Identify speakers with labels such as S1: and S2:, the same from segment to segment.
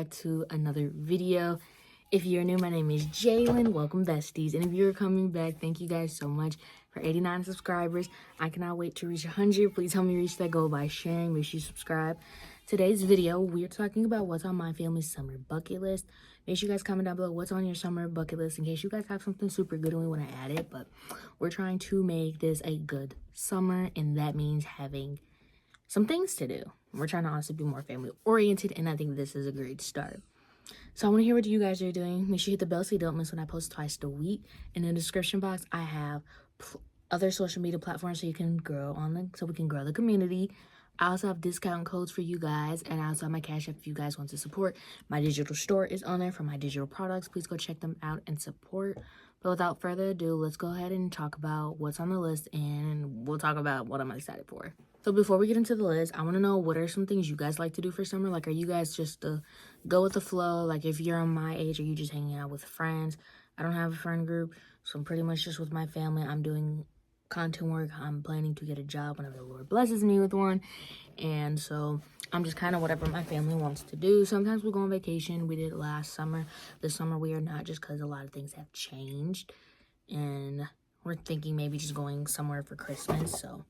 S1: back to another video. If you're new, my name is Jalen. Welcome, besties. And if you're coming back, thank you guys so much for 89 subscribers. I cannot wait to reach 100. Please help me reach that goal by sharing. Make sure you subscribe. Today's video, we're talking about what's on my family's summer bucket list. Make sure you guys comment down below what's on your summer bucket list in case you guys have something super good and we want to add it. But we're trying to make this a good summer, and that means having some things to do. We're trying to honestly be more family oriented, and I think this is a great start. So I want to hear what you guys are doing. Make sure you hit the bell so you don't miss when I post twice a week. In the description box, I have other social media platforms so you can grow on them, so we can grow the community. I also have discount codes for you guys, and I also have my Cashapp if you guys want to support. My digital store is on there for my digital products. Please go check them out and support. But without further ado, let's go ahead and talk about what's on the list, and we'll talk about what I'm excited for. So before we get into the list, I want to know what are some things you guys like to do for summer. Like, are you guys just go with the flow? Like, if you're my age, are you just hanging out with friends? I don't have a friend group, so I'm pretty much just with my family. I'm doing content work. I'm planning to get a job whenever the Lord blesses me with one. And so I'm just kind of whatever my family wants to do. Sometimes we go on vacation. We did it last summer. This summer we are not, just because a lot of things have changed. And we're thinking maybe just going somewhere for Christmas. So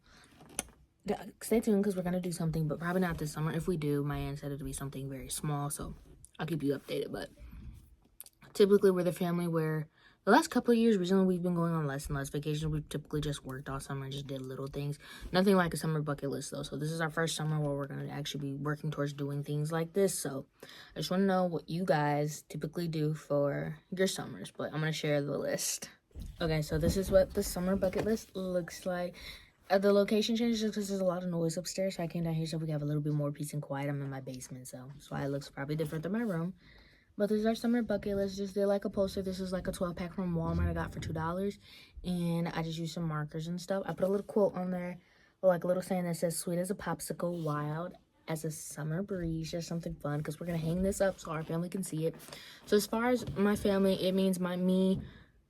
S1: stay tuned because we're going to do something, but probably not this summer. If we do, my aunt said it to be something very small. So I'll keep you updated. But typically we're the family where the last couple of years, recently, we've been going on less and less vacations. We've typically just worked all summer and just did little things. Nothing like a summer bucket list, though. So this is our first summer where we're going to actually be working towards doing things like this. So I just want to know what you guys typically do for your summers. But I'm going to share the list. Okay, so this is what the summer bucket list looks like. The location changes just because there's a lot of noise upstairs. So I came down here so we can have a little bit more peace and quiet. I'm in my basement, so that's why it looks probably different than my room. But this is our summer bucket list. Just did like a poster. This is like a 12-pack from Walmart I got for $2. And I just used some markers and stuff. I put a little quote on there, or like a little saying that says, "Sweet as a popsicle, wild as a summer breeze." Just something fun, because we're going to hang this up so our family can see it. So as far as my family, it means me,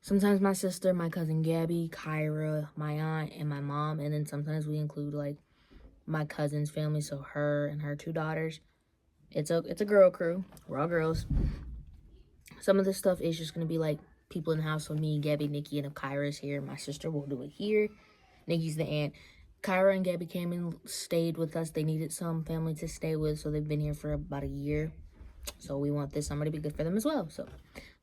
S1: sometimes my sister, my cousin Gabby, Kyra, my aunt, and my mom. And then sometimes we include like my cousin's family, so her and her 2 daughters. It's a girl crew. We're all girls. Some of this stuff is just going to be like people in the house. So me, Gabby, Nikki, and if Kyra's here, my sister will do it here. Nikki's the aunt. Kyra and Gabby came and stayed with us. They needed some family to stay with, so they've been here for about a year. So we want this summer to be good for them as well. So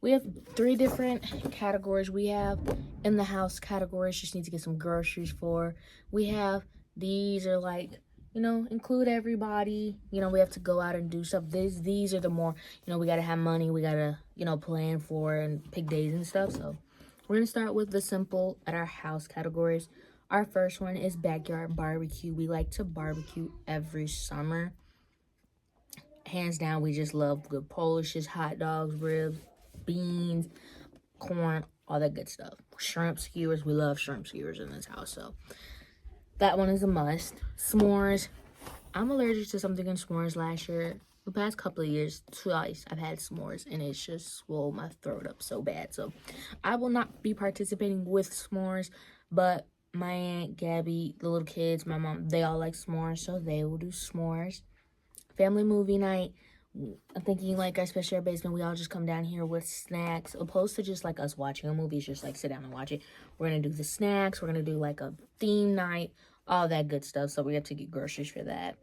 S1: we have 3 different categories. We have in the house categories, just need to get some groceries for. We have, these are like, include everybody. We have to go out and do stuff. These are the more, we got to have money. We got to, plan for and pick days and stuff. So we're going to start with the simple at our house categories. Our first one is backyard barbecue. We like to barbecue every summer. Hands down, we just love good Polishes, hot dogs, ribs, beans, corn, all that good stuff. Shrimp skewers. We love shrimp skewers in this house. So that one is a must. S'mores. I'm allergic to something in s'mores. Last year, the past couple of years, twice I've had s'mores, and it's just swole my throat up so bad. So I will not be participating with s'mores, but my aunt, Gabby, the little kids, my mom, they all like s'mores, so they will do s'mores. Family movie night. I'm thinking like, especially our basement, we all just come down here with snacks, opposed to just like us watching a movie. It's just like sit down and watch it. We're going to do the snacks. We're going to do like a theme night, all that good stuff. So we have to get groceries for that.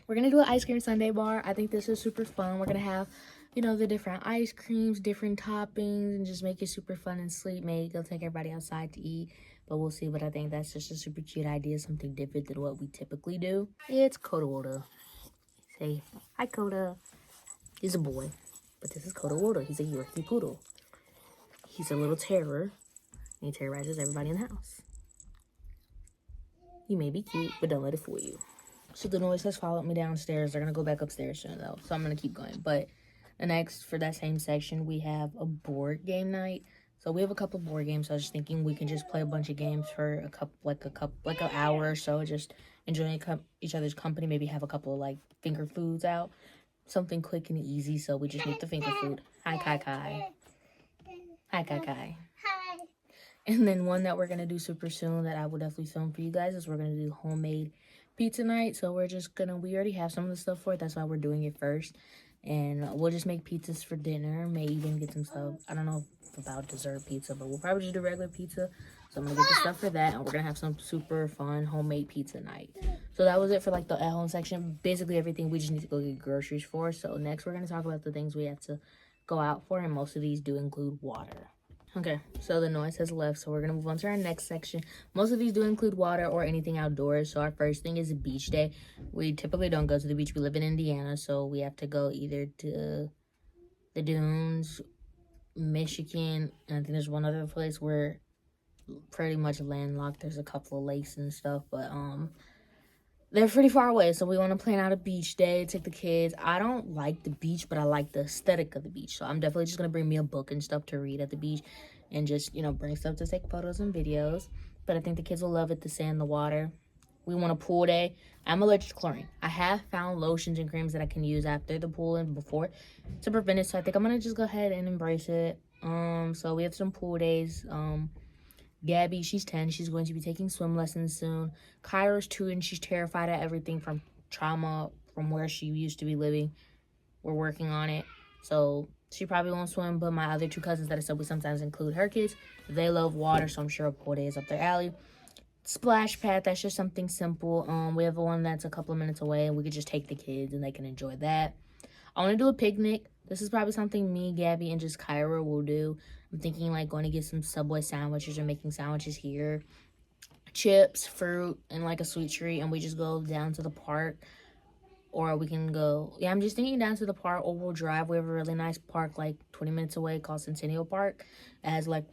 S1: We're going to do an ice cream sundae bar. I think this is super fun. We're going to have, the different ice creams, different toppings, and just make it super fun and sweet. Maybe go take everybody outside to eat. But we'll see. But I think that's just a super cute idea, something different than what we typically do. It's Coda. Say hi, Coda. He's a boy, but this is Coda Water. He's a Yorkie poodle. He's a little terror, and he terrorizes everybody in the house. He may be cute, but don't let it fool you. So the noise has followed me downstairs. They're gonna go back upstairs soon, though, so I'm gonna keep going. But the next, for that same section, we have a board game night. So we have a couple of board games. So I was just thinking we can just play a bunch of games for like an hour or so, just enjoying each other's company. Maybe have a couple of like finger foods out, something quick and easy. So we just make the finger food. Hi, Kai Kai. Hi, Kai Kai. Hi. And then one that we're gonna do super soon that I will definitely film for you guys is we're gonna do homemade pizza night. So we already have some of the stuff for it. That's why we're doing it first. And we'll just make pizzas for dinner. May even get some stuff. I don't know about dessert pizza, but we'll probably just do regular pizza. So I'm gonna get the stuff for that, and we're gonna have some super fun homemade pizza night. So that was it for like the at-home section. Basically everything we just need to go get groceries for. So next we're gonna talk about the things we have to go out for, and most of these do include water. Okay, so the noise has left, so we're gonna move on to our next section. Most of these do include water or anything outdoors. So our first thing is a beach day. We typically don't go to the beach. We live in Indiana, so we have to go either to the dunes, Michigan, and I think there's one other place where pretty much landlocked. There's a couple of lakes and stuff, but they're pretty far away, so we want to plan out a beach day, take the kids. I don't like the beach, but I like the aesthetic of the beach. So I'm definitely just going to bring me a book and stuff to read at the beach and just, you know, bring stuff to take photos and videos. But I think the kids will love it, the sand, the water. We want a pool day. I'm allergic to chlorine. I have found lotions and creams that I can use after the pool and before to prevent it. So I think I'm going to just go ahead and embrace it. So we have some pool days. Gabby, she's 10. She's going to be taking swim lessons soon. Kyra's 2, and she's terrified of everything from trauma from where she used to be living. We're working on it. So she probably won't swim, but my other 2 cousins that I said we sometimes include her kids. They love water, so I'm sure a pool day is up their alley. Splash pad, that's just something simple. We have one that's a couple of minutes away, and we could just take the kids, and they can enjoy that. I want to do a picnic. This is probably something me, Gabby, and just Kyra will do. I'm thinking like going to get some Subway sandwiches or making sandwiches here. Chips, fruit, and like a sweet treat. And we just go down to the park. Or we can go, yeah, I'm just thinking down to the park, or we'll drive. We have a really nice park like 20 minutes away called Centennial Park. It has like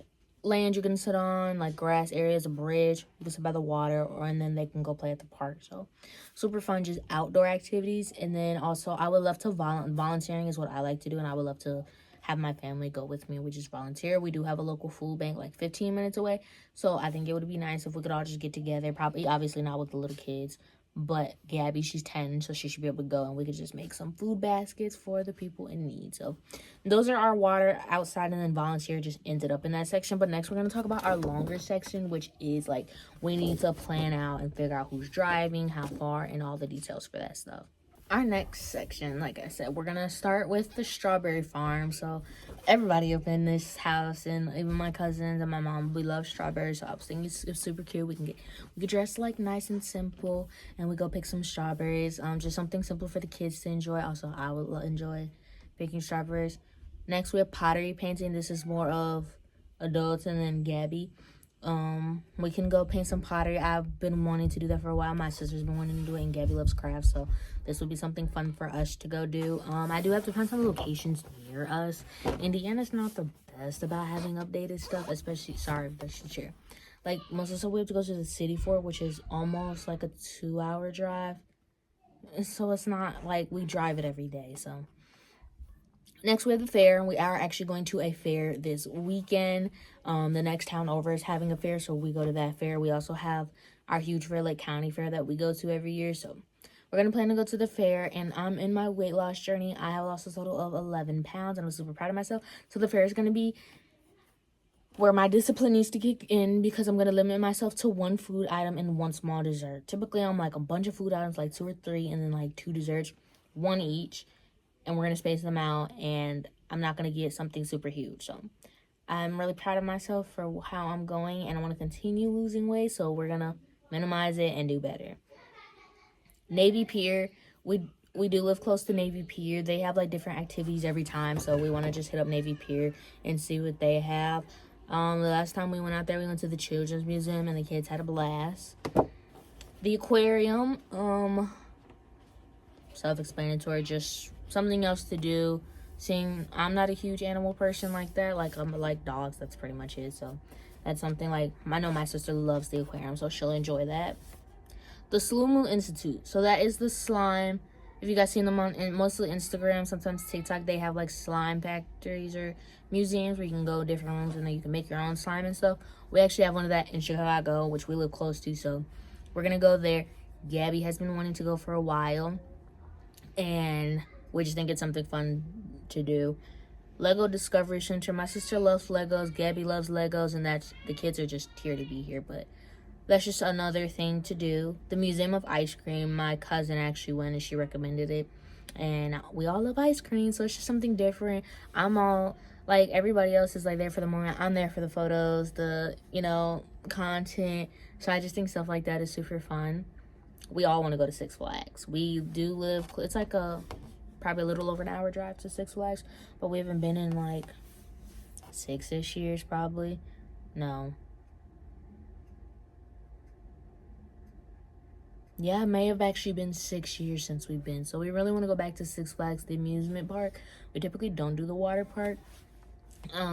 S1: land you can sit on, like grass areas, a bridge. You can sit by the water, and then they can go play at the park. So super fun, just outdoor activities. And then also I would love to volunteering is what I like to do, and I would love to have my family go with me. We just volunteer. We do have a local food bank like 15 minutes away, so I think it would be nice if we could all just get together. Probably obviously not with the little kids, but Gabby, she's 10, so she should be able to go, and we could just make some food baskets for the people in need. So those are our water, outside, and then volunteer just ended up in that section. But next we're going to talk about our longer section, which is like we need to plan out and figure out who's driving, how far, and all the details for that stuff. Our next section, like I said, we're going to start with the strawberry farm. So everybody up in this house, and even my cousins and my mom, we love strawberries. So I was thinking it's super cute. We can dress like nice and simple, and we go pick some strawberries. Just something simple for the kids to enjoy. Also, I would enjoy picking strawberries. Next, we have pottery painting. This is more of adults, and then Gabby. We can go paint some pottery. I've been wanting to do that for a while. My sister's been wanting to do it, and Gabby loves crafts, so this would be something fun for us to go do. I do have to find some locations near us. Indiana's not the best about having updated stuff, especially, sorry, that's the chair. Like, most of the stuff we have to go to the city for, which is almost like a 2-hour drive. So it's not like we drive it every day, so. Next, we have the fair, and we are actually going to a fair this weekend. The next town over is having a fair, so we go to that fair. We also have our huge Fair Lake County fair that we go to every year, so we're going to plan to go to the fair. And I'm in my weight loss journey. I have lost a total of 11 pounds, and I'm super proud of myself. So the fair is going to be where my discipline needs to kick in, because I'm going to limit myself to 1 food item and 1 small dessert. Typically, I'm like a bunch of food items, like 2 or 3, and then like 2 desserts, 1 each. And we're going to space them out, and I'm not going to get something super huge. So I'm really proud of myself for how I'm going, and I want to continue losing weight, so we're going to minimize it and do better. Navy Pier, we do live close to Navy Pier. They have like different activities every time, so we want to just hit up Navy Pier and see what they have. The last time we went out there, we went to the Children's Museum, and the kids had a blast. The aquarium, self-explanatory, just something else to do. Seeing, I'm not a huge animal person like that. Like, I'm like dogs, that's pretty much it. So that's something like, I know my sister loves the aquarium, so she'll enjoy that. The Slumu Institute, so that is the slime. If you guys seen them on mostly Instagram, sometimes TikTok, they have like slime factories or museums where you can go different rooms and then you can make your own slime and stuff. We actually have one of that in Chicago, which we live close to, so we're gonna go there. Gabby has been wanting to go for a while, and we just think it's something fun to do. Lego Discovery Center. My sister loves Legos. Gabby loves Legos, and that's, the kids are just here to be here, but that's just another thing to do. The Museum of Ice Cream. My cousin actually went, and she recommended it. and we all love ice cream, so it's just something different. I'm all like, everybody else is like there for the moment. I'm there for the photos, the, you know, content. So I just think stuff like that is super fun. We all want to go to Six Flags. We do live, it's like probably a little over an hour drive to Six Flags, but we haven't been in like 6-ish years probably. No. Yeah, it may have actually been 6 years since we've been. So we really want to go back to Six Flags, the amusement park. We typically don't do the water park,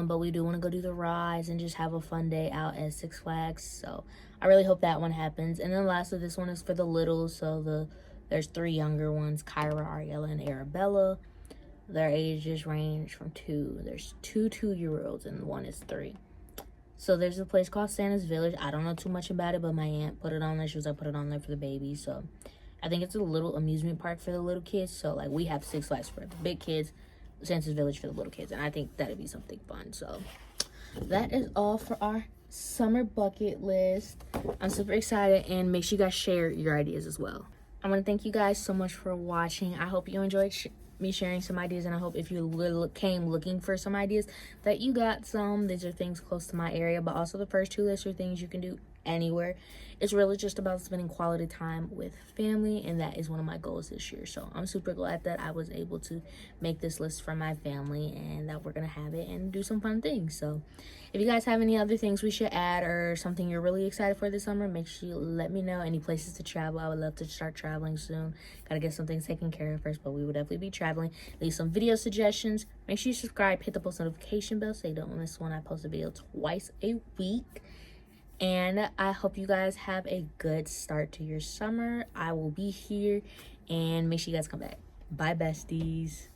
S1: but we do want to go do the rides and just have a fun day out at Six Flags. So I really hope that one happens. And then lastly, this one is for the littles. So there's 3 younger ones, Kyra, Ariella, and Arabella. Their ages range from 2. There's 2 2-year-olds and 1 is 3. So there's a place called Santa's Village. I don't know too much about it, but my aunt put it on there. She was like, put it on there for the babies. So I think it's a little amusement park for the little kids. So like, we have Six Flags for the big kids, Santa's Village for the little kids, and I think that'd be something fun. So that is all for our summer bucket list. I'm super excited, and make sure you guys share your ideas as well. I want to thank you guys so much for watching. I hope you enjoyed me sharing some ideas, and I hope if you came looking for some ideas that you got some. These are things close to my area, but also the first 2 lists are things you can do anywhere. It's really just about spending quality time with family, and that is one of my goals this year. So I'm super glad that I was able to make this list for my family, and that we're gonna have it and do some fun things. So if you guys have any other things we should add, or something you're really excited for this summer, make sure you let me know. Any places to travel, I would love to start traveling soon. Gotta get some things taken care of first, but we would definitely be traveling. Leave some video suggestions. Make sure you subscribe, hit the post notification bell so you don't miss one. I post a video twice a week. And I hope you guys have a good start to your summer. I will be here, and make sure you guys come back. Bye, besties.